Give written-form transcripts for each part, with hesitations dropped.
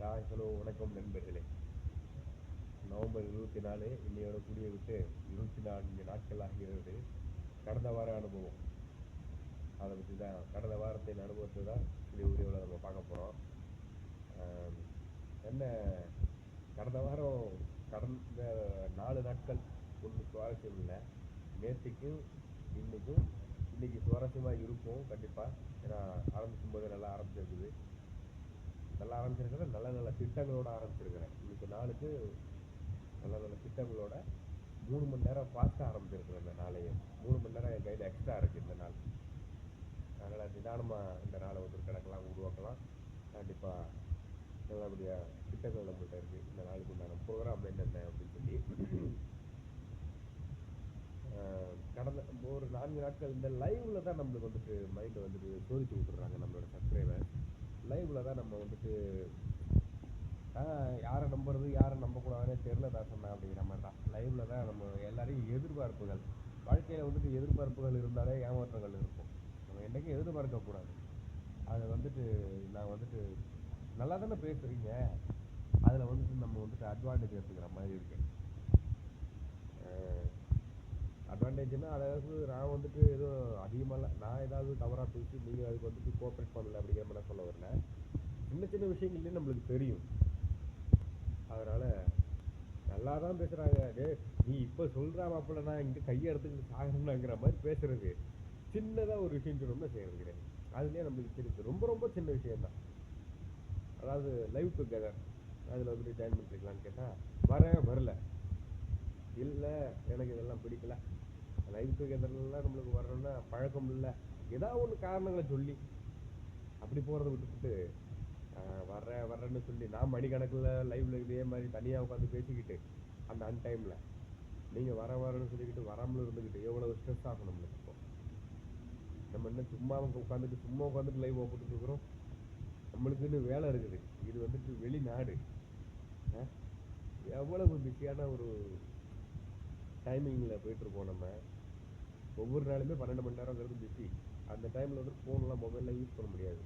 Hello வணக்கம் நண்பர்களே. November 24 இன்னையோட கூடிய விட்டு 24 நாட்கள் ஆகிறது. கடந்த வார அனுபவம் அதை பற்றி தான், கடந்த வாரத்தின் அனுபவத்தை தான் இந்த வீடியோவில் நம்ம பார்க்க போகிறோம். என்ன, கடந்த வாரம் கடந்த 4 நாட்கள் ஒன்றும் சுவாரஸ்யம் இல்லை. நேற்றுக்கும் இன்னைக்கு சுவாரஸ்யமாக இருக்கும் கண்டிப்பாக. ஏன்னா ஆரம்பிக்கும் போது நல்லா ஆரம்பிச்சிருக்குது. நல்ல நல்ல திட்டங்களோட ஆரம்பிச்சிருக்கிறேன். இன்னைக்கு நாளுக்கு நல்ல நல்ல திட்டங்களோட 3 மணி நேரம் ஃபாஸ்ட்டாக ஆரம்பிச்சிருக்கிறேன். இந்த நாளையே 3 மணி நேரம் என் கையில் எக்ஸ்ட்ரா இருக்குது இந்த நாள். அதனால் நிதானமாக இந்த நாளை ஒரு கணக்கெல்லாம் உருவாக்கலாம். கண்டிப்பாக நல்லபடியாக திட்டங்கள் நம்மள்கிட்ட இருக்குது. இந்த நாளுக்கு உண்டான ப்ரோக்ராம் என்னென்ன அப்படின்னு சொல்லி கடந்த ஒரு 4 நாட்கள் இந்த லைவ்ல தான் நம்மளுக்கு வந்துட்டு மைண்டை வந்துட்டு சோதிச்சு விட்டுறாங்க. நம்மளோட சப்ஸ்கிரைபர் லைவ்ல தான் நம்ம வந்துட்டு யாரை நம்புறது யாரை நம்பக்கூடாதுன்னே தெரில தான் சொன்னேன். அப்படிங்கிற மாதிரி தான் லைவ்ல தான் நம்ம எல்லாரையும் எதிர்பார்ப்புகள், வாழ்க்கையில் வந்துட்டு எதிர்பார்ப்புகள் இருந்தாலே ஏமாற்றங்கள் இருக்கும். நம்ம என்றைக்கும் எதிர்பார்க்கக்கூடாது. அதை வந்துட்டு நான் வந்துட்டு நல்லா தானே பேசுகிறீங்க, அதில் வந்துட்டு நம்ம வந்துட்டு அட்வான்டேஜ் எடுத்துக்கிற மாதிரி இருக்கு. அட்வான்டேஜ்னா அதாவது நான் வந்துட்டு எதுவும் அதிகமாக நான் ஏதாவது தவறாக பேசி நீங்கள் அதுக்கு வந்துட்டு கோஆப்ரேட் பண்ணல அப்படிங்கிற மாதிரி சொல்ல வரல. சின்ன சின்ன விஷயங்கள்லேயே நம்மளுக்கு தெரியும். அதனால் நல்லா தான் பேசுகிறாங்க. நீ இப்போ சொல்கிறா மாப்பிள்ள நான் இங்கே கையை எடுத்துக்கிட்டு சாகணுங்கிற மாதிரி பேசுறது சின்னதாக ஒரு விஷயம் சொல்லணும்னா செய்கிறது கிடையாது. அதுலேயே நம்மளுக்கு தெரியுது ரொம்ப ரொம்ப சின்ன விஷயம்தான். அதாவது லைவ் டுகெதர் அதில் வந்துட்டு ஜாயின் பண்ணிருக்கலான்னு கேட்டால் வரல, இல்லை எனக்கு இதெல்லாம் பிடிக்கல. லைவ் டுகெதர்லாம் நம்மளுக்கு வரணும்னா பழக்கம் இல்லை, ஏதாவது ஒன்று காரணங்களை சொல்லி அப்படி போகிறத விட்டுவிட்டு வர்றேன்னு சொல்லி நான் மணிக்கணக்கில் லைவ்ல இதே மாதிரி தனியாக உட்காந்து பேசிக்கிட்டு அந்த அன்டைமில் நீங்கள் வரேன்னு சொல்லிக்கிட்டு வராமல் இருந்துக்கிட்டு எவ்வளோ ஸ்ட்ரெஸ் ஆகும் நம்மளுக்கு. இப்போ நம்ம என்ன சும்மா உட்காந்துட்டு லைவ் ஓப்பிட்டு இருக்கிறோம். நம்மளுக்குன்னு வேலை இருக்குது. இது வந்துட்டு வெளிநாடு. எவ்வளவு பிஸியான ஒரு டைமிங்கில் போயிட்டுருக்கோம். நம்ம ஒவ்வொரு நாளுமே 12 மணி நேரங்கிறது பிஸி. அந்த டைமில் வந்து ஃபோன்லாம் மொபைல்லாம் யூஸ் பண்ண முடியாது.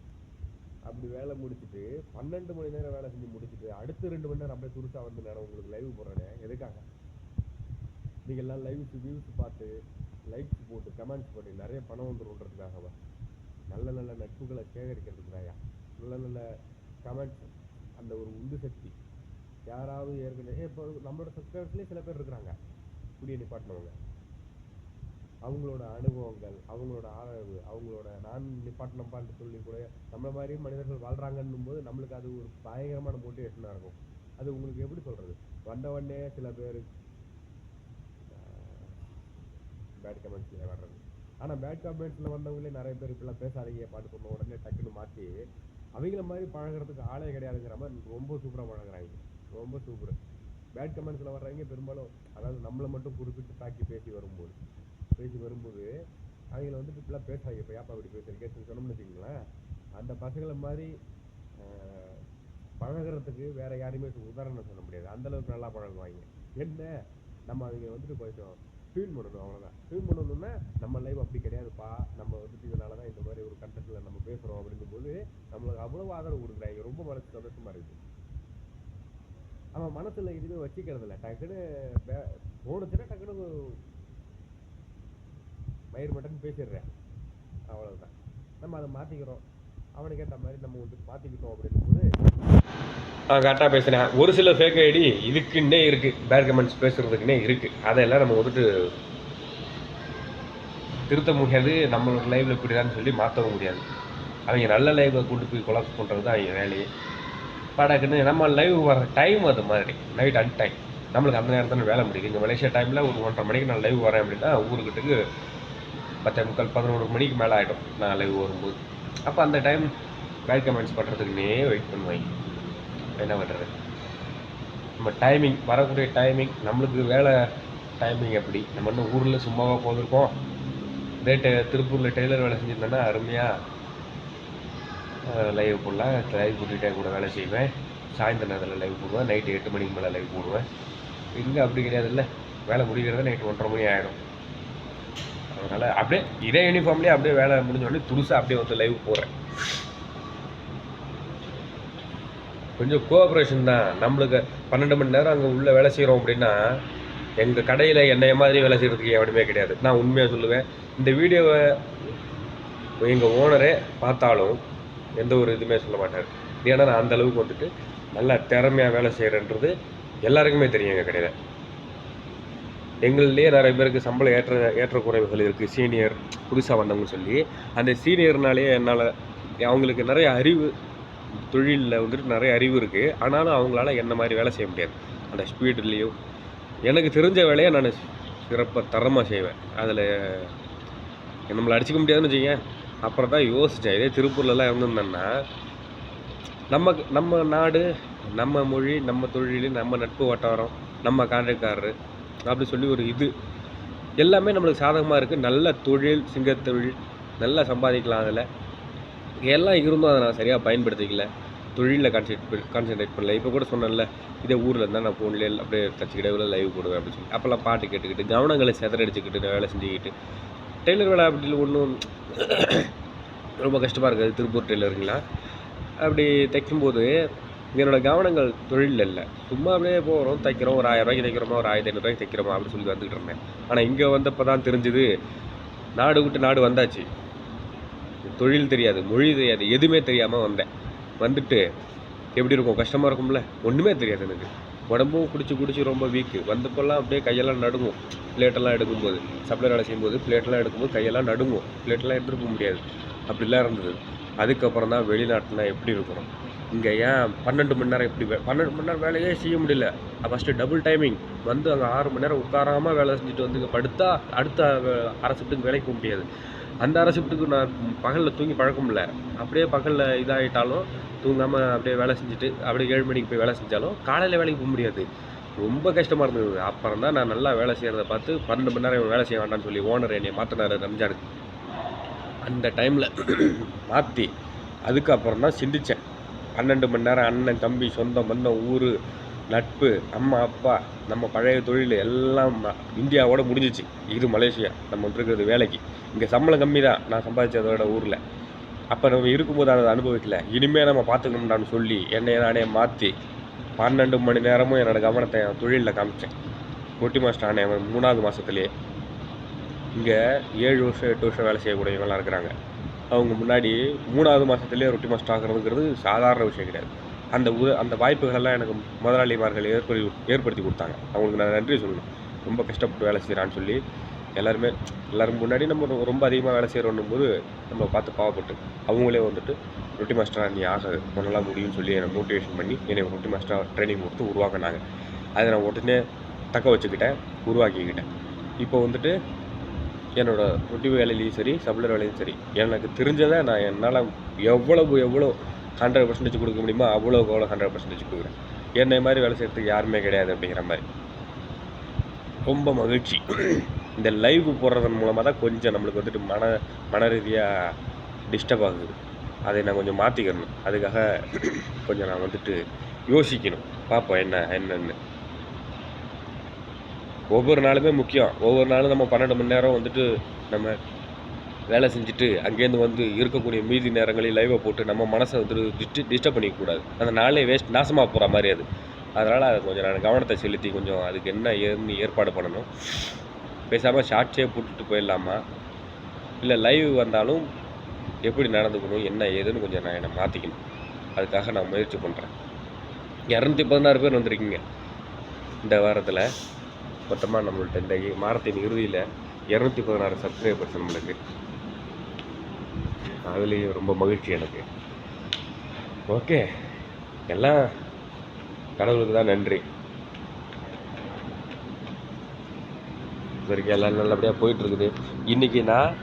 அப்படி வேலை முடிச்சுட்டு 12 மணி நேரம் வேலை செஞ்சு முடிச்சுட்டு அடுத்து 2 மணி நேரம் அப்படியே துருசா வந்து நேரம் உங்களுக்கு லைவ் போடுறேனே எதுக்காக? நீங்கள் எல்லாம் வியூஸ் பார்த்து லைக்ஸ் போட்டு கமெண்ட்ஸ் போட்டு நிறைய பணம் வந்துடுன்றதுக்காகவா? நல்ல நல்ல நட்புகளை சேகரிக்கிறதுக்குதாயா? நல்ல நல்ல கமெண்ட்ஸ், அந்த ஒரு உந்து சக்தி. யாராவது ஏற்கனவே இப்போ நம்மளோட சப்ஸ்கிரைபர்ஸ்லேயே சில பேர் இருக்கிறாங்க குடியை நிப்பாட்டினவங்க. அவங்களோட அனுபவங்கள், அவங்களோட ஆதரவு, அவங்களோட நான் நிப்பாட்டினப்பான்னு சொல்லி கூட நம்மள மாதிரி மனிதர்கள் வாழ்றாங்கன்னும் போது நம்மளுக்கு அது ஒரு பயங்கரமான மோட்டிவேஷனாக இருக்கும். அது உங்களுக்கு எப்படி சொல்றது, வந்தவொடனே சில பேர் பேட் கமெண்ட்ஸ்ல வர்றது. ஆனால் பேட் கமெண்ட்ஸில் வந்தவங்களே நிறைய பேர் இப்பெல்லாம் பேசாதீங்க பாட்டு சொன்ன உடனே டக்குன்னு மாற்றி அவங்கள மாதிரி பழகிறதுக்கு ஆளே கிடையாதுங்கிற மாதிரி ரொம்ப சூப்பராக பழகிறாங்க. ரொம்ப சூப்பர். பேட் கமெண்ட்ஸில் வர்றவங்க பெரும்பாலும் அதாவது நம்மளை மட்டும் குறிப்பிட்டு தாக்கி பேசி வரும்போது அவங்கள வந்துட்டு இப்பெல்லாம் பேசாங்க. இப்போ ஏப்பா அப்படி பேசுறீங்க சொன்னோம்னு வச்சுக்கோங்களேன், அந்த பசங்களை மாதிரி பழகிறதுக்கு வேற யாருமே உதாரணம் சொல்ல முடியாது. அந்த அளவுக்கு நல்லா பழகுவாங்க. என்ன, நம்ம அவங்க வந்துட்டு கொஞ்சம் ஃபீல் பண்ணணும், அவ்வளோதான். ஃபீல் பண்ணணும்னா நம்ம லைவ் அப்படி கிடையாதுப்பா, நம்ம வந்துட்டு இதனால தான் இந்த மாதிரி ஒரு கண்டென்ட்ல நம்ம பேசுகிறோம் அப்படின்னும் போது நம்மளுக்கு அவ்வளோ ஆதரவு கொடுக்குறாங்க. ரொம்ப மனசு சந்தோஷமா இருக்குது. அவன் மனசுல இதுவே வச்சுக்கிறது இல்லை. டக்குன்னு தோணுச்சுன்னா டக்குன்னு மயிர் மட்டும் பேசிடுறேன், அவ்வளவுதான். நம்ம அதை மாற்றிக்கிறோம். அவனுக்கு ஏற்ற மாதிரி நம்ம வந்து மாற்றிக்கிட்டோம் அப்படின்னும் போது கரெக்டாக பேசுகிறேன். ஒரு சில ஃபேக் ஐடி இதுக்குன்னே இருக்குது, பேட் கமெண்ட்ஸ் பேசுகிறதுக்குன்னே இருக்குது. அதையெல்லாம் நம்ம வந்துட்டு திருத்த முடியாது. நம்மளோட லைவில் இப்படிதான்னு சொல்லி மாற்றவும் முடியாது. அவங்க நல்ல லைவை கொண்டு போய் கொலாப்ஸ் பண்ணுறது தான் அவங்க வேலையே. படக்குன்னு நம்ம லைவ் வர டைம் அது மாதிரி நைட் அன் டைம் நம்மளுக்கு அந்த நேரத்தில் வேலை முடியுது. இங்கே மலேசியா டைமில் ஒரு 1:30 மணிக்கு நான் லைவ் வரேன் அப்படின்னா ஊருக்கிட்டுக்கு 10:45 11 மணிக்கு மேலே ஆகிடும் நான் லைவ் வரும்போது. அப்போ அந்த டைம் பேட் கமெண்ட்ஸ் பண்ணுறதுக்குன்னே வெயிட் பண்ணுவாங்க. என்ன பண்ணுறது, நம்ம டைமிங் வரக்கூடிய டைமிங் நம்மளுக்கு வேலை டைமிங் எப்படி. நம்ம இன்னும் ஊரில் சும்மாவாக போயிருக்கோம். திருப்பூரில் டெய்லர் வேலை செஞ்சுருந்தேன்னா அருமையாக லைவ் போடலாம். லைவ் போட்டுக்கிட்டே கூட வேலை செய்வேன். சாயந்தர நேரத்தில் லைவ் போடுவேன். நைட்டு 8 மணிக்கு மேலே லைவ் போடுவேன். இங்கே அப்படி கிடையாது இல்லை, வேலை முடிக்கிறத நைட்டு 1:30 மணி ஆகிடும். அதனால் அப்படியே இதே யூனிஃபார்ம்லேயே அப்படியே வேலை முடிஞ்சோடனே துருசாக அப்படியே வந்து லைவ் போடுறேன். கொஞ்சம் கோஆப்ரேஷன் தான். நம்மளுக்கு 12 மணி நேரம் அங்கே உள்ள வேலை செய்கிறோம் அப்படின்னா, எங்கள் கடையில் என்னைய மாதிரி வேலை செய்கிறதுக்கு எவனுமே கிடையாது. நான் உண்மையாக சொல்லுவேன். இந்த வீடியோவை எங்கள் ஓனரே பார்த்தாலும் எந்த ஒரு இதுவுமே சொல்ல மாட்டார். ஏன்னா நான் அந்த அளவுக்கு வந்துட்டு நல்லா திறமையாக வேலை செய்கிறேன்றது எல்லாருக்குமே தெரியும் எங்கள் கடையில். எங்கள்லேயே நிறைய பேருக்கு சம்பளம் ஏற்றக்குறைவுகள் இருக்குது. சீனியர் புதுசாக வந்தவங்கன்னு சொல்லி அந்த சீனியர்னாலேயே என்னால் அவங்களுக்கு நிறைய அறிவு, தொழிலில் வந்துட்டு நிறைய அறிவு இருக்குது. ஆனாலும் அவங்களால என்ன மாதிரி வேலை செய்ய முடியாது. அந்த ஸ்பீடுலேயும் எனக்கு தெரிஞ்ச வேலையை நான் சிறப்பாக தரமாக செய்வேன். அதில் நம்மளை அடிச்சிக்க முடியாதுன்னு வச்சுங்க. அப்புறம் தான் யோசித்தேன், இதே திருப்பூர்லலாம் இருந்திருந்தேன்னா நம்ம நாடு, நம்ம மொழி, நம்ம தொழில், நம்ம நட்பு வட்டாரம், நம்ம கான்ட்ராக்ட்காரரு அப்படி சொல்லி ஒரு இது எல்லாமே நம்மளுக்கு சாதகமாக இருக்குது. நல்ல தொழில், சிங்கத்தொழில், நல்லா சம்பாதிக்கலாம். அதில் எல்லாம் இருந்தும் அதை நான் சரியாக பயன்படுத்திக்கல. தொழிலில் கான்சென்ட்ரேட் பண்ணல. இப்போ கூட சொன்னேன்ல, இதே ஊரில் இருந்தால் நான் ஃபோன்லேயே அப்படியே தச்சுக்கிட்டே லைவ் போடுவேன் அப்படின்னு சொல்லி. அப்போல்லாம் பாட்டு கேட்டுக்கிட்டு கவனங்களை சிதறடிச்சுக்கிட்டு வேலை செஞ்சுக்கிட்டு டெய்லர் வேலை அப்படி ஒன்றும் ரொம்ப கஷ்டமாக இருக்காது. திருப்பூர் டெய்லருங்களா அப்படி தைக்கும்போது என்னோடய கவனங்கள் தொழிலில் இல்லை. சும்மா அப்படியே போகிறோம், தைக்கிறோம், ஒரு 1000 ரூபாய்க்கு தைக்கிறோமா, ஒரு 1500 ரூபாய்க்கு தைக்கிறோமா அப்படின்னு சொல்லி வந்துக்கிட்டு இருந்தேன். ஆனால் இங்கே வந்தப்போ தான் தெரிஞ்சுது, நாடு விட்டு நாடு வந்தாச்சு. தொழில் தெரியாது, மொழி தெரியாது, எதுவுமே தெரியாமல் வந்தேன். வந்துட்டு எப்படி இருக்கும், கஷ்டமாக இருக்கும்ல. ஒன்றுமே தெரியாது எனக்கு. உடம்பும் குடிச்சு ரொம்ப வீக்கு. வந்தப்போல்லாம் அப்படியே கையெல்லாம் நடுங்கும். பிளேட்டெல்லாம் எடுக்கும்போது, சப்ளையர் வேலை செய்யும்போது பிளேட்டெல்லாம் எடுக்கும்போது கையெல்லாம் நடுங்கும். பிளேட்டெல்லாம் எடுத்துகிட்டு போக முடியாது, அப்படிலாம் இருந்தது. அதுக்கப்புறம் தான் வெளிநாட்டில் எப்படி இருக்கணும், இங்கே ஏன் 12 மணி நேரம் எப்படி 12 மணி நேரம் வேலையே செய்ய முடியல. ஃபஸ்ட்டு டபுள் டைமிங் வந்து அங்கே 6 மணி நேரம் உட்காராமல் வேலை செஞ்சுட்டு வந்து இங்கே படுத்தா அடுத்த அரை ஷிஃப்ட்டுக்கு வேலைக்கு போக முடியாது. அந்த அரை ஷிஃப்ட்டுக்கு நான் பகலில் தூங்கி பழக்கம் இல்லை. அப்படியே பகலில் இதாகிட்டாலும் தூங்காமல் அப்படியே வேலை செஞ்சுட்டு அப்படியே 7 மணிக்கு போய் வேலை செஞ்சாலும் காலையில் வேலைக்கு போக முடியாது. ரொம்ப கஷ்டமாக இருந்தது. அப்புறம் தான் நான் நல்லா வேலை செய்கிறத பார்த்து 12 மணி நேரம் வேலை செய்ய வேண்டாம்னு சொல்லி ஓனர் என்னை மாற்றினார் ரம்ஜானுக்கு. அந்த டைமில் மாற்றி அதுக்கப்புறம் தான் சிந்தித்தேன். 12 மணி நேரம் அண்ணன், தம்பி, சொந்தம், பந்தம், ஊர், நட்பு, அம்மா, அப்பா, நம்ம பழைய தொழில் எல்லாம் இந்தியாவோட முடிஞ்சிச்சு. இது மலேசியா, நம்ம இருக்கிறது வேலைக்கு. இங்கே சம்பளம் கம்மி தான் நான் சம்பாதிச்சதோட ஊரில். அப்போ நம்ம இருக்கும்போது அதை அனுபவிக்கல. இனிமேல் நம்ம பார்த்துக்கணும்டான்னு சொல்லி என்னை நானே மாற்றி 12 மணி நேரமும் என்னோடய கவனத்தை என் தொழிலில் காமிச்சேன். ரொட்டி மாஸ்டர் ஆனேன் 3வது மாதத்துலேயே. இங்கே 7 வருஷம் 8 வருஷம் வேலை செய்யக்கூடியவங்களாம் இருக்கிறாங்க. அவங்க முன்னாடி 3வது மாதத்துலேயே ரொட்டி மாஸ்டர் ஆகிறதுங்கிறது சாதாரண விஷயம் கிடையாது. அந்த வாய்ப்புகளெல்லாம் எனக்கு முதலாளிமார்கள் ஏற்படுத்தி கொடுத்தாங்க. அவங்களுக்கு நான் நன்றி சொல்லணும். ரொம்ப கஷ்டப்பட்டு வேலை செய்கிறான்னு சொல்லி எல்லோரும் முன்னாடி நம்ம ரொம்ப அதிகமாக வேலை செய்கிறோன்னும் போது நம்ம பார்த்து பாவப்பட்டு அவங்களே வந்துட்டு ரொட்டி மாஸ்டராக நீ ஆக உன்னெல்லாம் முடியும்னு சொல்லி என்னை மோட்டிவேஷன் பண்ணி என்னை ரொட்டி மாஸ்டராக ட்ரைனிங் கொடுத்து உருவாக்கினாங்க. அதை நான் உடனே தக்க வச்சுக்கிட்டேன், உருவாக்கிக்கிட்டேன். இப்போ வந்துட்டு என்னோடய ரொட்டி வேலையிலையும் சரி, சப்ளையர் வேலையும் சரி, எனக்கு தெரிஞ்சதை நான் என்னால் எவ்வளோ 100% கொடுக்க முடியுமோ அவ்வளோக்கு 100% கொடுக்குறேன். என்னை மாதிரி வேலை செய்கிறதுக்கு யாருமே கிடையாது அப்படிங்கிற மாதிரி. ரொம்ப மகிழ்ச்சி. இந்த லைவ் போடுறதன் மூலமாக தான் கொஞ்சம் நம்மளுக்கு வந்துட்டு மன ரீதியாக டிஸ்டர்ப் ஆகுது. அதை நான் கொஞ்சம் மாற்றிக்கணும். அதுக்காக கொஞ்சம் நான் வந்துட்டு யோசிக்கணும், பார்ப்போம் என்னென்னு. ஒவ்வொரு நாளுமே முக்கியம். ஒவ்வொரு நாளும் நம்ம 12 மணி நேரம் வந்துட்டு நம்ம வேலை செஞ்சுட்டு அங்கேருந்து வந்து இருக்கக்கூடிய மீதி நேரங்களில் லைவை போட்டு நம்ம மனசை வந்துட்டு டிஸ்டர்ப் பண்ணிக்கக்கூடாது. அந்த நாளே நாசமாக போகிற மாதிரி அது. அதனால் அதை கொஞ்சம் நான் கவனத்தை செலுத்தி கொஞ்சம் அதுக்கு என்ன ஏதுன்னு ஏற்பாடு பண்ணணும். பேசாமல் ஷார்ட்ஸே போட்டுட்டு போயிடலாமா, இல்லை லைவ் வந்தாலும் எப்படி நடந்துக்கணும் என்ன ஏதுன்னு கொஞ்சம் நான் என்னை மாற்றிக்கணும். அதுக்காக நான் முயற்சி பண்ணுறேன். 216 பேர் வந்திருக்கீங்க இந்த வாரத்தில். மொத்தமாக நம்மள்ட்ட இந்த மாதத்தின் இறுதியில் 216 சப்ஸ்கிரைபர்ஸ் நம்மளுக்கு. அதுலேயும் ரொம்ப மகிழ்ச்சி எனக்கு. ஓகே, எல்லாம் கடவுளுக்கு தான் நன்றி. வரைக்கும் எல்லாம் நல்லபடியாக போயிட்டுருக்குது. இன்றைக்கி நான்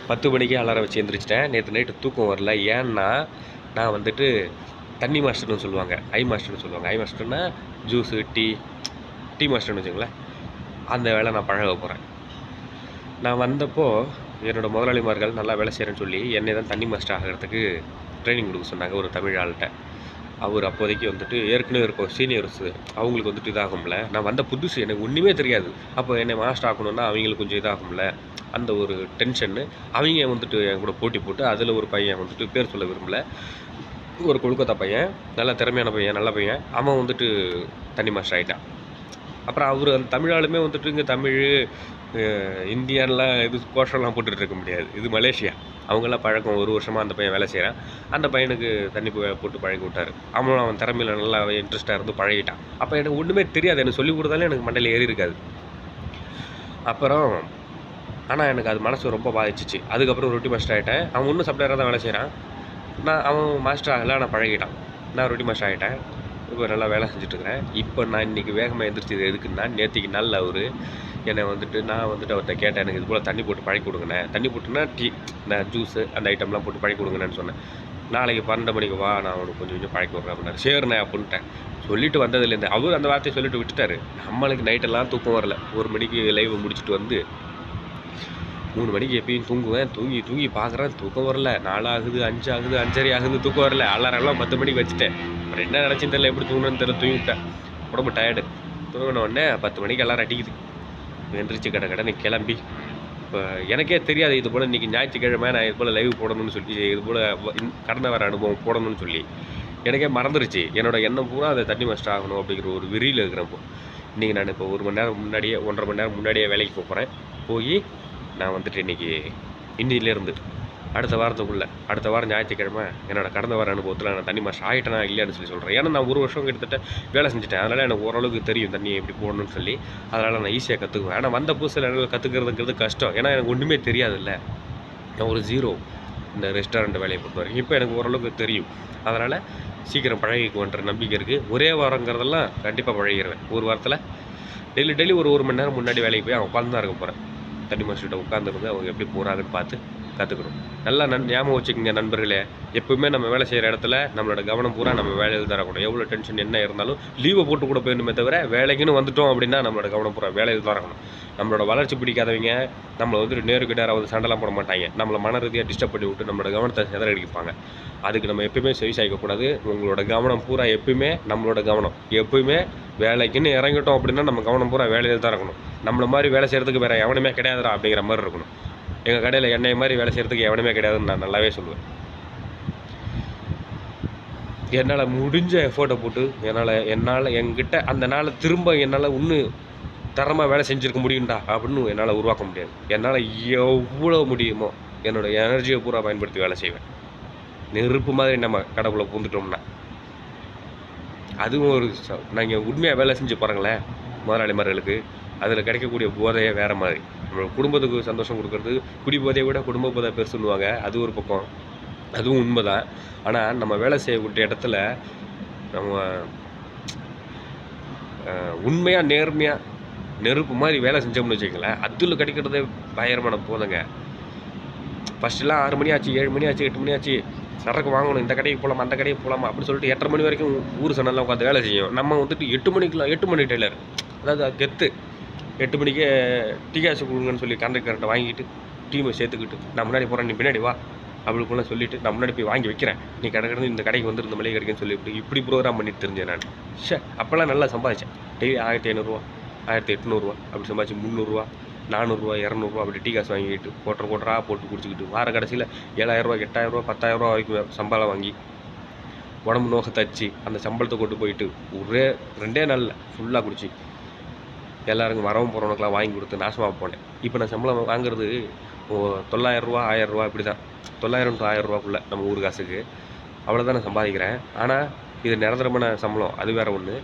10 மணிக்கே அலாரம் வச்சு எழுந்திரிச்சிட்டேன். நேற்று நைட்டு தூக்கம் வரல. ஏன்னா நான் வந்துட்டு தண்ணி மாஸ்டர்னு சொல்லுவாங்க, ஐ மாஸ்டர்னு சொல்லுவாங்க. ஐ மாஸ்டர்னா ஜூஸு, டீ மாஸ்டர்னு வச்சுங்களேன். அந்த வேலை நான் பழக போகிறேன். நான் வந்தப்போ என்னோடய முதலாளிமார்கள் நல்லா வேலை செய்கிறேன்னு சொல்லி என்னை தான் தண்ணி மாஸ்டர் ஆகிறதுக்கு ட்ரைனிங் கொடுக்க சொன்னாங்க ஒரு தமிழ் ஆள்கிட்ட. அவர் அப்போதைக்கு வந்துட்டு ஏற்கனவே இருக்கும் சீனியர்ஸு, அவங்களுக்கு வந்துட்டு இதாகும்ல. நான் வந்த புதுசு, எனக்கு ஒன்றுமே தெரியாது. அப்போ என்னை மாஸ்டர் ஆகணுன்னா அவங்களுக்கு கொஞ்சம் இதாகும்ல, அந்த ஒரு டென்ஷன்னு. அவங்க வந்துட்டு என் கூட போட்டி போட்டு அதில் ஒரு பையன் வந்துட்டு பேர் சொல்ல விரும்பல, ஒரு கொல்கத்தா பையன், நல்ல திறமையான பையன், நல்ல பையன். அவன் வந்துட்டு தண்ணி மாஸ்டர் ஆகிட்டான். அப்புறம் அவர் அந்த தமிழ் ஆளுமே வந்துட்டு இங்கே தமிழ் இந்தியான்லாம் இது கோஷம்லாம் போட்டுட்டு இருக்க முடியாது. இது மலேசியா. அவங்கெல்லாம் பழக்கம் 1 வருஷமாக அந்த பையன் வேலை செய்கிறான். அந்த பையனுக்கு தண்ணி போட்டு பழகி விட்டார். அவன் திறமையில் நல்லா இன்ட்ரெஸ்ட்டாக இருந்து பழகிட்டான். அப்போ எனக்கு ஒன்றுமே தெரியாது. எனக்கு சொல்லிக் கொடுத்தாலே எனக்கு மண்டையில் ஏறி இருக்காது. அப்புறம் ஆனால் எனக்கு அது மனசு ரொம்ப பாதிச்சிச்சு. அதுக்கப்புறம் ரொட்டி மாஸ்டர் ஆகிட்டேன். அவன் இன்னும் சப்ளையராக தான் வேலை செய்கிறான். அவன் மாஸ்டர் ஆகலை, நான் பழகிட்டான். நான் ரொட்டி மாஸ்டர் ஆகிட்டேன். இப்போ நல்லா வேலை செஞ்சுட்ருக்கிறேன். இப்போ நான் இன்றைக்கி வேகமாக எந்திரிச்சது எதுக்குன்னா, நேற்றுக்கு நாளில் அவர் என்னை வந்துட்டு நான் வந்துட்டு அவர்கிட்ட கேட்டேன், எனக்கு இது போல் தண்ணி போட்டு பழக்கி கொடுங்கண்ணே. தண்ணி போட்டுன்னா டீ, நான் ஜூஸு அந்த ஐட்டம்லாம் போட்டு பழக்கி கொடுங்கண்ணேன்னு சொன்னேன். நாளைக்கு 12 மணிக்கு வா, நான் அவனுக்கு கொஞ்சம் கொஞ்சம் பழக்கி விட்றேன் அப்படின்னாரு. சரிண்ணே அப்படின்ட்டேன். சொல்லிட்டு வந்ததுலேருந்து அவர் அந்த வார்த்தையை சொல்லிட்டு விட்டுட்டாரு. நம்மளுக்கு நைட்டெல்லாம் தூக்கம் வரல. 1 மணிக்கு லைவ் முடிச்சுட்டு வந்து 3 மணிக்கு எப்பயும் தூங்குவேன். தூங்கி பார்க்குறேன், தூக்கம் வரல. 4 ஆகுது, 5 ஆகுது, 5:30 ஆகுது, தூக்கம் வரல. அலாரம்லாம் 10 மணிக்கு வச்சுட்டேன். அப்புறம் என்ன நினச்சின்னு தெரியல, எப்படி தூங்கணும்னு தெரியல, தூங்கிவிட்டேன். உடம்பு டயர்டு. தூங்கின உடனே 10 மணிக்கு அலாரம் அடிக்குது. எந்திரிச்சு கடன்னு கிளம்பி, இப்போ எனக்கே தெரியாது இது போல் இன்றைக்கி ஞாயிற்றுக்கிழமை நான் இது போல் லைவ் போடணும்னு சொல்லி, இது போல் கடந்த வர அனுபவம் போடணும்னு சொல்லி எனக்கே மறந்துருச்சு. என்னோடய எண்ணம் பூரா அதை தண்ணி மாஸ்டர் ஆகணும் அப்படிங்கிற ஒரு வெறியில் இருக்கிறப்போ இன்றைக்கி நான் இப்போ 1 மணி நேரம் முன்னாடியே 1.5 மணி நேரம் முன்னாடியே வேலைக்கு போகிறேன். போய் நான் வந்துட்டு இன்றைக்கி இன்னிலேருந்து அடுத்த வாரம் ஞாயிற்றுக்கிழமை என்னோடய கடந்த வார அனுபவத்தில் நான் தண்ணி மாஸ்டர் ஆகிட்டேனா இல்லையான்னு சொல்லி சொல்கிறேன். ஏன்னா நான் 1 வருஷம் கிட்டத்தட்ட வேலை செஞ்சுட்டேன். அதனால் எனக்கு ஓரளவுக்கு தெரியும் தண்ணி எப்படி போடணும்னு சொல்லி. அதனால் நான் ஈஸியாக கற்றுக்குவேன். ஆனால் வந்த புதுசில் என்னால் கற்றுக்கிறதுங்கிறது கஷ்டம். ஏன்னா எனக்கு ஒன்றுமே தெரியாதுல்ல. நான் ஒரு ஜீரோ இந்த ரெஸ்டாரண்ட் வேலையை பொறுத்த வரைக்கும். இப்போ எனக்கு ஓரளவுக்கு தெரியும். அதனால் சீக்கிரம் பழகிக்குவேன்ற நம்பிக்கை இருக்குது. ஒரே வாரங்கிறதெல்லாம் கண்டிப்பாக பழகிடுவேன். ஒரு வாரத்தில் டெய்லி ஒரு மணி நேரம் முன்னாடி வேலைக்கு போய் அவங்க உட்காந்து தான் இருக்க போகிறேன். தண்ணி மாஸ்டர்கிட்ட உட்காந்துருந்து அவங்க எப்படி போகிறாங்கன்னு பார்த்து கற்றுக்கணும். நல்லா ஞாபகம் வச்சுக்கோங்க நண்பர்களே. எப்பவுமே நம்ம வேலை செய்கிற இடத்துல நம்மளோட கவனம் பூரா நம்ம வேலையில் தான் இருக்கணும். எவ்வளோ டென்ஷன் என்ன இருந்தாலும் லீவை போட்டு கூட போயிடணுமே தவிர, வேலைக்குன்னு வந்துட்டோம் அப்படின்னா நம்மளோட கவனம் பூரா வேலையில் தான் இருக்கணும். நம்மளோட வளர்ச்சி பிடிக்காதவங்க நம்மளை வந்துட்டு நேருக்கு நேராக சண்டைலாம் போட மாட்டாங்க. நம்மளை மன ரீதியாக டிஸ்டர்ப் பண்ணி விட்டு நம்மளோட கவனத்தை சிதறடிப்பாங்க. அதுக்கு நம்ம எப்பயுமே செவி சாய்க்கக்கூடாது. உங்களோட கவனம் பூரா எப்பயுமே நம்மளோட கவனம் எப்பயுமே வேலைக்குன்னு இறங்கிட்டோம் அப்படின்னா நம்ம கவனம் பூரா வேலையில் தான் இருக்கணும். நம்மளை மாதிரி வேலை செய்கிறதுக்கு வேறு எவனுமே கிடையாதுடா அப்படிங்கிற மாதிரி இருக்கணும். எங்கள் கடையில் என்னை மாதிரி வேலை செய்கிறதுக்கு எவனுமே கிடையாதுன்னு நான் நல்லாவே சொல்லுவேன். என்னால் முடிஞ்ச எஃபோர்ட்டை போட்டு என்னால் என்கிட்ட அந்த நாளை திரும்ப என்னால் இன்னும் தரமாக வேலை செஞ்சுருக்க முடியும்டா அப்படின்னு என்னால் உருவாக்க முடியாது. என்னால் எவ்வளோ முடியுமோ என்னோடய எனர்ஜியை பூரா பயன்படுத்தி வேலை செய்வேன். நெருப்பு மாதிரி நம்ம கடைக்குள்ளே பூந்துட்டோம்னா அதுவும் ஒரு நாங்கள் உண்மையாக வேலை செஞ்சு பாருங்களேன். முதலாளிமார்களுக்கு அதில் கிடைக்கக்கூடிய போதையே வேறு மாதிரி. நம்ம குடும்பத்துக்கு சந்தோஷம் கொடுக்கறது குடி போதையை விட குடும்ப போதை பெருசுன்னுவாங்க. அது ஒரு பக்கம், அதுவும் உண்மை தான். ஆனால் நம்ம வேலை செய்யக்கூடிய இடத்துல நம்ம உண்மையாக நேர்மையாக நெருப்பு மாதிரி வேலை செஞ்சோம்னு வச்சுக்கங்களேன், அதில் கிடைக்கிறதே பயங்கரமான போதைங்க. ஃபஸ்ட்டுலாம் 6 மணி ஆச்சு, 7 மணி ஆச்சு, 8 மணி ஆச்சு, சரக்கு வாங்கணும், இந்த கடைக்கு போகலாமா அந்த கடைக்கு போகலாமா அப்படின்னு சொல்லிட்டு 8:30 மணி வரைக்கும் ஊர் சனெல்லாம் உட்காந்து வேலை செய்யும். நம்ம வந்துட்டு 8 மணி டெய்லர், அதாவது கெத்து 8 மணிக்கே டீ காசு கொடுங்கன்னு சொல்லி கண்டக்டர்கிட்ட வாங்கிட்டு டீமை சேர்த்துக்கிட்டு நான் முன்னாடி போகிறேன், நீ பின்னாடி வா அப்படிக்குள்ள சொல்லிவிட்டு நான் முன்னாடி போய் வாங்கி வைக்கிறேன், நீ கடை இந்த கடைக்கு வந்து இந்த மளிகை கிடைக்குன்னு சொல்லிவிட்டு இப்படி ப்ரோக்ராம் பண்ணிட்டு தெரிஞ்சேன் நான். அப்போல்லாம் நல்லா சம்பாதிச்சேன். டெய்லி 1500 ரூபா, 1800 அப்படி சம்பாதிச்சு 300 400 200 அப்படி டீ காசு வாங்கிக்கிட்டு கோட்டராக போட்டு குடிச்சிக்கிட்டு வார கடைசியில் 7000 8000 10000 வரைக்கும் சம்பளம் வாங்கி உடம்பு நோக்க தச்சு அந்த சம்பளத்தை கொண்டு போயிட்டு ஒரே 2 நாளில் ஃபுல்லாக குடிச்சு எல்லாருக்கும் வரவும் போகிறவனுக்கெலாம் வாங்கி கொடுத்து நாசமாக போனேன். இப்போ நான் சம்பளம் வாங்குறது 900 1000 இப்படி தான். 900 to 1000 நம்ம ஊர் காசுக்கு அவ்வளோதான் நான் சம்பாதிக்கிறேன். ஆனால் இது நிரந்தரமான சம்பளம், அது வேறு ஒன்று.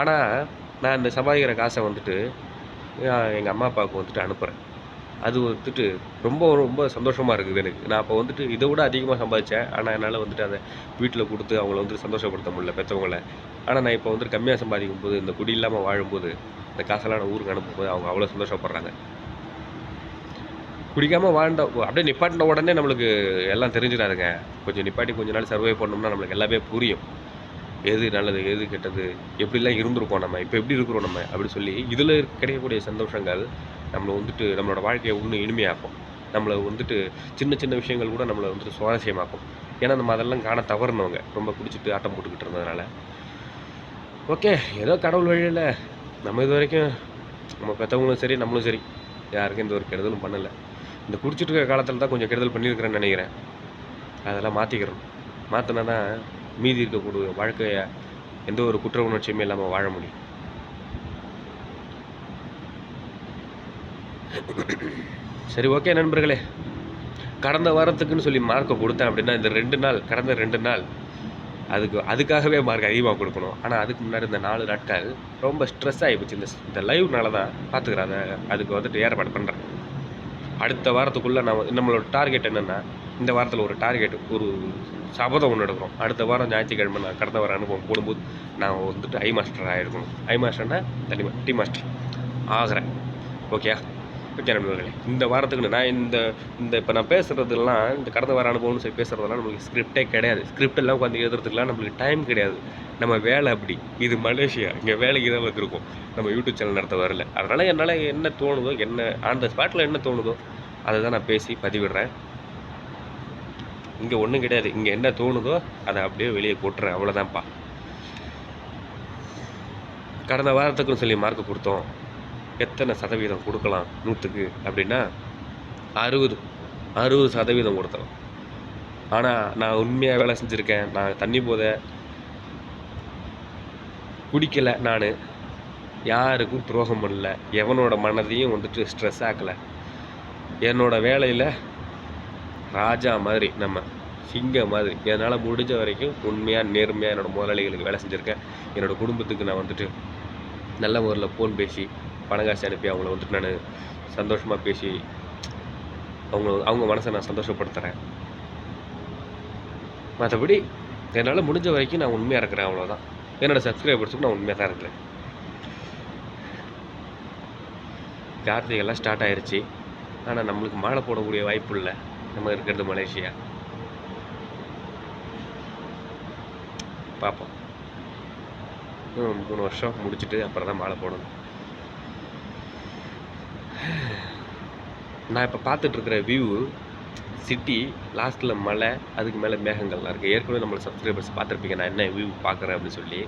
ஆனால் நான் இந்த சம்பாதிக்கிற காசை வந்துட்டு எங்கள் அம்மா அப்பாவுக்கு வந்துட்டு அனுப்புகிறேன். அது வந்துட்டு ரொம்ப சந்தோஷமாக இருக்குது எனக்கு. நான் அப்போ வந்துட்டு இதை விட அதிகமாக சம்பாதிச்சேன். ஆனால் என்னால் வந்துட்டு அதை வீட்டில் கொடுத்து அவங்கள வந்துட்டு சந்தோஷப்படுத்த முடியல பெற்றவங்கள. ஆனால் நான் இப்போ வந்துட்டு கம்மியாக சம்பாதிக்கும் போது, இந்த குடி இல்லாமல் வாழும்போது, இந்த காசெல்லாம் நான் ஊருக்கு அனுப்பும்போது அவங்க அவ்வளோ சந்தோஷப்படுறாங்க. குடிக்காமல் வாழ்ந்த அப்படியே நிப்பாட்டின உடனே நம்மளுக்கு எல்லாம் தெரிஞ்சிடாதுங்க. கொஞ்சம் நிப்பாட்டி கொஞ்ச நாள் சர்வே பண்ணோம்னா நம்மளுக்கு எல்லாமே புரியும். எது நல்லது எது கெட்டது, எப்படிலாம் இருந்திருக்கோம் நம்ம, இப்போ எப்படி இருக்கிறோம் நம்ம அப்படி சொல்லி இதில் கிடைக்கக்கூடிய சந்தோஷங்கள் நம்மளை வந்துட்டு நம்மளோட வாழ்க்கையை இன்னும் இனிமையாக்கும். நம்மளை வந்துட்டு சின்ன சின்ன விஷயங்கள் கூட நம்மளை வந்துட்டு சுவாரஸ்யமாக்கும். ஏன்னா நம்ம அதெல்லாம் காண தவறுனவங்க ரொம்ப குடிச்சிட்டு ஆட்டம் போட்டுக்கிட்டு இருந்ததுனால. ஓகே, ஏதோ கடவுள் வழியில் நம்ம இது வரைக்கும் நம்ம பெற்றவங்களும் சரி நம்மளும் சரி யாருக்கும் எந்த ஒரு கெடுதலும் பண்ணலை. இந்த குடிச்சிட்டு இருக்கிற காலத்தில் தான் கொஞ்சம் கெடுதல் பண்ணியிருக்கிறேன்னு நினைக்கிறேன். அதெல்லாம் மாற்றிக்கிறோம். மாற்றினா தான் மீதி இருக்கக்கூடிய வாழ்க்கையை எந்த ஒரு குற்ற உணர்ச்சியுமே இல்லாமல் வாழ முடியும். சரி, ஓகே நண்பர்களே, கடந்த வாரத்துக்குன்னு சொல்லி மார்க்கை கொடுத்தேன் அப்படின்னா இந்த 2 நாள், கடந்த 2 நாள் அதுக்காகவே மார்க் அதிகமாக கொடுக்கணும். ஆனால் அதுக்கு முன்னாடி இந்த 4 நாட்கள் ரொம்ப ஸ்ட்ரெஸ் ஆகிப்போச்சு. இந்த லைவ்னால தான் பார்த்துக்கிறேன். அதுக்கு வந்துட்டு ஏற்பாடு பண்ணுறேன். அடுத்த வாரத்துக்குள்ளே நம்மளோட டார்கெட் என்னென்னா, இந்த வாரத்தில் ஒரு டார்கெட், ஒரு சபதம் ஒன்று எடுக்கிறோம். அடுத்த வாரம் ஞாயிற்றுக்கிழமை நான் கடந்த வாரம் அனுபவம் போடும்போது நான் வந்துட்டு ஐ மாஸ்டர் ஆகிருக்கணும். ஐ மாஸ்டர்னா டீ மாஸ்டர் ஆகிறேன். ஓகே நண்பர்களே, இந்த வாரத்துக்கு நான் இந்த இப்போ நான் பேசுகிறதுலாம் இந்த கடந்த வாரம் அனுபவம்னு சொல்லி பேசுகிறதெல்லாம் நம்மளுக்கு ஸ்கிரிப்டே கிடையாது. ஸ்கிரிப்ட் எல்லாம் உட்காந்து எழுதுறதுக்குலாம் நம்மளுக்கு டைம் கிடையாது. நம்ம வேலை அப்படி. இது மலேசியா, இங்கே வேலைக்கு தான் வந்துருக்கோம். நம்ம யூடியூப் சேனல் நடத்த வரல. அதனால் என்னால் என்ன தோணுதோ, என்ன ஆன் த ஸ்பாட்டில் என்ன தோணுதோ அதை தான் நான் பேசி பதிவிடுறேன். இங்கே ஒன்றும் கிடையாது. இங்கே என்ன தோணுதோ அதை அப்படியே வெளியே போட்டுறேன். அவ்வளோதான்ப்பா. கடந்த வாரத்துக்குன்னு சொல்லி மார்க் கொடுத்தோம். எத்தனை சதவீதம் கொடுக்கலாம் 100க்கு அப்படின்னா 60% கொடுத்தோம். ஆனால் நான் உண்மையாக வேலை செஞ்சுருக்கேன். நான் தண்ணி போதை குடிக்கலை. நான் யாருக்கும் துரோகம் பண்ணல. எவனோட மனதையும் வந்துட்டு ஸ்ட்ரெஸ் ஆக்கலை. என்னோட வேலையில் ராஜா மாதிரி, நம்ம சிங்கம் மாதிரி என்னால் முடிஞ்ச வரைக்கும் உண்மையாக நேர்மையாக என்னோடய முதலாளிகளுக்கு வேலை செஞ்சுருக்கேன். என்னோடய குடும்பத்துக்கு நான் வந்துட்டு நல்ல முறையில் ஃபோன் பேசி பணம் காசு அனுப்பி அவங்கள வந்துட்டு நான் சந்தோஷமாக பேசி அவங்க மனசை நான் சந்தோஷப்படுத்துகிறேன். மற்றபடி என்னால் முடிஞ்ச வரைக்கும் நான் உண்மையாக இருக்கிறேன். அவ்வளோதான். என்னோடய சப்ஸ்கிரைபர்ஸுக்கு நான் உண்மையாக தான் இருக்கிறேன். கார்த்திகைலாம் ஸ்டார்ட் ஆயிடுச்சு. ஆனால் நம்மளுக்கு மாலை போடக்கூடிய வாய்ப்பு இல்லை. நம்ம இருக்கிறது மலேசியா. பார்ப்போம். 3 வருஷம் முடிச்சுட்டு அப்புறம் தான் மாலை போடணும். நான் இப்போ பார்த்துட்ருக்கிற வியூ சிட்டி, லாஸ்ட்டில் மலை, அதுக்கு மேலே மேகங்கள்லாம் இருக்குது. ஏற்கனவே நம்மளோட சப்ஸ்கிரைபர்ஸ் பார்த்துருப்பீங்க நான் என்ன வியூ பார்க்குறேன் அப்படின்னு சொல்லி.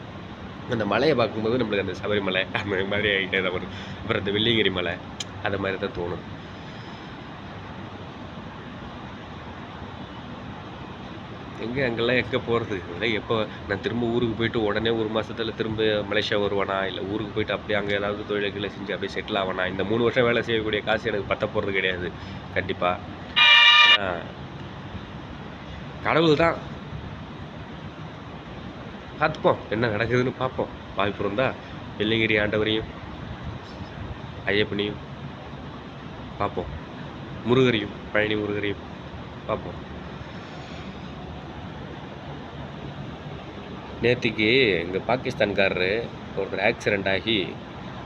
அந்த மலையை பார்க்கும்போது நம்மளுக்கு அந்த சபரிமலை அந்த மாதிரி ஆகிட்டே தான் வரும். அப்புறம் இந்த வெள்ளியங்கிரி மலை அது மாதிரி தான் தோணும். அங்கெல்லாம் எங்கே போகிறது? இல்லை, எப்போ நான் திரும்ப ஊருக்கு போயிட்டு உடனே 1 மாதத்தில் திரும்ப மலேசியா வருவானா, இல்லை ஊருக்கு போயிட்டு அப்படியே அங்கே ஏதாவது தொழில்களை செஞ்சு அப்படியே செட்டில் ஆவானா? இந்த 3 வருஷம் வேலை செய்யக்கூடிய காசு எனக்கு பத்த போகிறது கிடையாது கண்டிப்பாக. ஆனால் கடவுள் தான் பார்த்துப்போம், என்ன நடக்குதுன்னு பார்ப்போம். வாய்ப்பு இருந்தால் வெள்ளிங்கிரி ஆண்டவரையும் ஐயப்பனையும் பார்ப்போம், முருகரையும் பழனி முருகரையும் பார்ப்போம். நேற்றுக்கு எங்கள் பாகிஸ்தான்காரரு ஒருத்தர் ஆக்சிடெண்ட் ஆகி,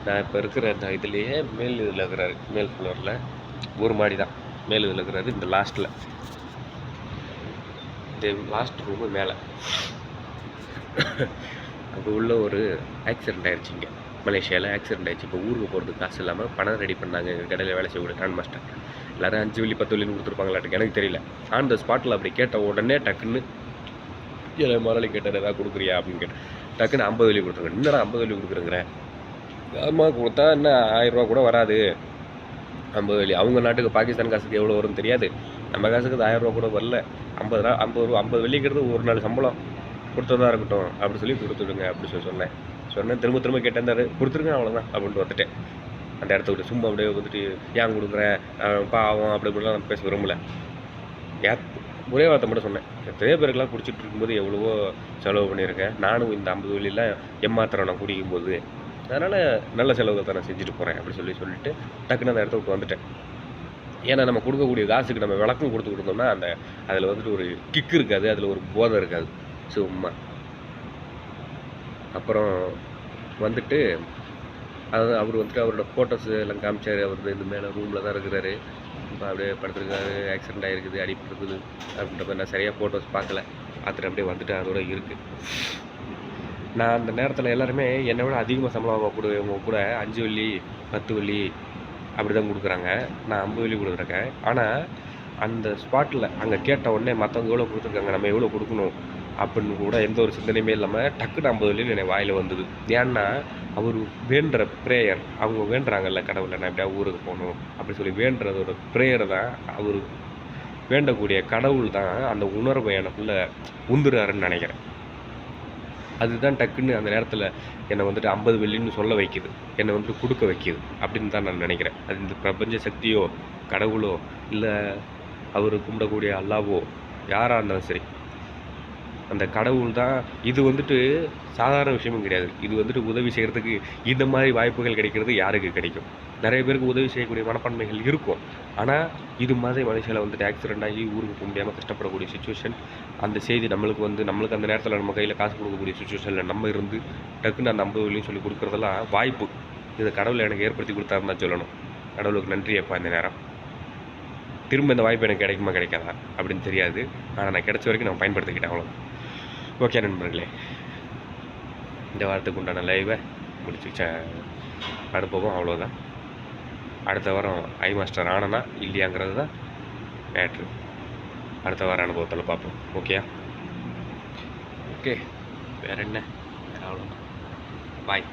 நான் இப்போ இருக்கிற இந்த இதுலேயே மேல் இதில் இருக்கிறாரு, மேல் ஃப்ளோரில் ஒரு மாடி தான் மேல் இதில் இருக்கிறாரு. இந்த லாஸ்ட்டில் இந்த லாஸ்ட் ரூமு மேலே அங்கே உள்ள ஒரு ஆக்சிடெண்ட் ஆகிடுச்சு. இங்கே மலேசியாவில் ஆக்சிடெண்ட் ஆகிடுச்சு. இப்போ ஊருக்கு போகிறதுக்கு காசு இல்லாமல் பணம் ரெடி பண்ணாங்க. எங்கள் கடையில் வேலை செய்யக்கூடிய ஹேண்ட் மாஸ்டர் எல்லோரும் 5 வெள்ளி 10 வெள்ளின்னு கொடுத்துருப்பாங்களாட்டுக்கு, எனக்கு தெரியல. ஆன் த ஸ்பாட்டில் அப்படி கேட்ட உடனே டக்குன்னு முதலாளி கேட்டார், ஏதாவது கொடுக்குறியா அப்படின்னு கேட்டேன். டக்குன்னு 50 வெள்ளி கொடுத்துருங்க. என்னடா 50 வெள்ளி கொடுக்குறேங்கிற? அம்மா கொடுத்தா என்ன 1000 ரூபா கூட வராது. 50 வெள்ளி அவங்க நாட்டுக்கு பாகிஸ்தான் காசுக்கு எவ்வளோ வரும்னு தெரியாது. நம்ம காசுக்கு 1000 ரூபா கூட வரல. 50 வெள்ளிங்கிறது ஒரு நாள் சம்பளம் கொடுத்ததாக இருக்கட்டும் அப்படி சொல்லி கொடுத்துடுங்க அப்படி சொன்னேன். திரும்ப கேட்டேன், கொடுத்துருங்க அவ்வளோதான் அப்படின்ட்டு வந்துட்டேன். அந்த இடத்த விட்டு சும்மா அப்படியே வந்துட்டு ஏன் கொடுக்குறேன் பாவம் அப்படி இப்படிலாம் நான் பேச விரும்பலை. ஒரே வார்த்தை மட்டும் சொன்னேன், எத்தனையோ பேருக்கெல்லாம் குடிச்சிட்டு இருக்கும்போது எவ்வளவோ செலவு பண்ணியிருக்கேன். நானும் இந்த 50 வெள்ளிலாம் ஏமாத்திரம் நான் குடிக்கும்போது, அதனால் நல்ல செலவுகள் தான் நான் செஞ்சுட்டு போகிறேன் அப்படி சொல்லிட்டு டக்குன்னு அந்த இடத்த விட்டு வந்துட்டேன். ஏன்னா நம்ம கொடுக்கக்கூடிய காசுக்கு நம்ம விளக்கம் கொடுத்துக்கிட்டோம்னா அதில் வந்துட்டு ஒரு கிக்கு இருக்காது, அதில் ஒரு போதை இருக்காது சும்மா. அப்புறம் வந்துட்டு அவர் வந்துட்டு அவரோட ஃபோட்டோஸ் எல்லாம் காமிச்சார். அவர் இந்த மேலே ரூமில் தான் இருக்கிறாரு. இப்போ அப்படியே படுத்துருக்காரு, ஆக்சிடெண்ட் ஆகிருக்குது, அடிப்பட்டுருக்குது அப்படின்ற மாதிரி. நான் சரியாக ஃபோட்டோஸ் பார்த்துட்டு அப்படியே வந்துட்டு அதோட இருக்குது. நான் அந்த நேரத்தில் எல்லாருமே என்னை விட அதிகமாக சம்பளம் வாங்கக்கூடியவங்க கூட 5 வெள்ளி 10 வெள்ளி அப்படி தான் கொடுக்குறாங்க. நான் 50 வெள்ளி கொடுத்துருக்கேன். ஆனால் அந்த ஸ்பாட்டில் அங்கே கேட்ட உடனே மற்றவங்க எவ்வளோ கொடுத்துருக்காங்க, நம்ம எவ்வளோ கொடுக்கணும் அப்படின்னு கூட எந்த ஒரு சிந்தனையுமே இல்லாமல் டக்குன்னு 50 வெள்ளின்னு எனக்கு வாயில் வந்தது. ஏன்னா அவர் வேண்டுற ப்ரேயர், அவங்க வேண்டுறாங்கல்ல கடவுளை நான் எப்படியா ஊருக்கு போகணும் அப்படி சொல்லி வேண்டுறதோட ப்ரேயர் தான், அவர் வேண்டக்கூடிய கடவுள் தான் அந்த உணர்வை எனக்குள்ளே உந்துறாருன்னு நினைக்கிறேன். அதுதான் டக்குன்னு அந்த நேரத்தில் என்னை வந்துட்டு 50 வெள்ளின்னு சொல்ல வைக்குது, என்னை வந்துட்டு கொடுக்க வைக்குது அப்படின்னு தான் நான் நினைக்கிறேன். அது இந்த பிரபஞ்ச சக்தியோ, கடவுளோ, இல்லை அவர் கும்பிடக்கூடிய அல்லாவோ, யாராக இருந்தாலும் சரி, அந்த கடவுள் தான். இது வந்துட்டு சாதாரண விஷயமும் கிடையாது. இது வந்துட்டு உதவி செய்கிறதுக்கு இந்த மாதிரி வாய்ப்புகள் கிடைக்கிறது யாருக்கு கிடைக்கும்? நிறைய பேருக்கு உதவி செய்யக்கூடிய மனப்பான்மைகள் இருக்கும். ஆனால் இது மாதிரி மனுஷங்களை வந்துட்டு ஆக்சிடென்ட் ஆகி ஊருக்கு போக முடியாமல் கஷ்டப்படக்கூடிய சுச்சுவேஷன், அந்த செய்தி நம்மளுக்கு அந்த நேரத்தில் நம்ம கையில் காசு கொடுக்கக்கூடிய சுச்சுவேஷனில் நம்ம இருந்து டக்குன்னு அந்த 50 வெள்ளியும் சொல்லி கொடுக்குறதெல்லாம் வாய்ப்பு. இதை கடவுளை எனக்கு ஏற்படுத்தி கொடுத்தாருன்னு தான் சொல்லணும். கடவுளுக்கு நன்றி அப்பா. இந்த நேரம் திரும்ப இந்த வாய்ப்பு எனக்கு கிடைக்குமா கிடைக்காதா அப்படின்னு தெரியாது. ஆனால் நான் கிடைச்ச வரைக்கும் நான் பயன்படுத்திக்கிட்டேன், அவ்வளோ. ஓகே நண்பர்களே, இந்த வாரத்துக்கு உண்டான லைவை முடிச்சு அனுப்பவும் அவ்வளோதான். அடுத்த வாரம் ஐ மாஸ்டர் ஆனனா இல்லையாங்கிறது தான் மேட்ரு. அடுத்த வாரம் அனுபவத்தில் பார்ப்போம். ஓகேயா? ஓகே, வேறு என்ன, வேறு அவ்வளோ. பாய்.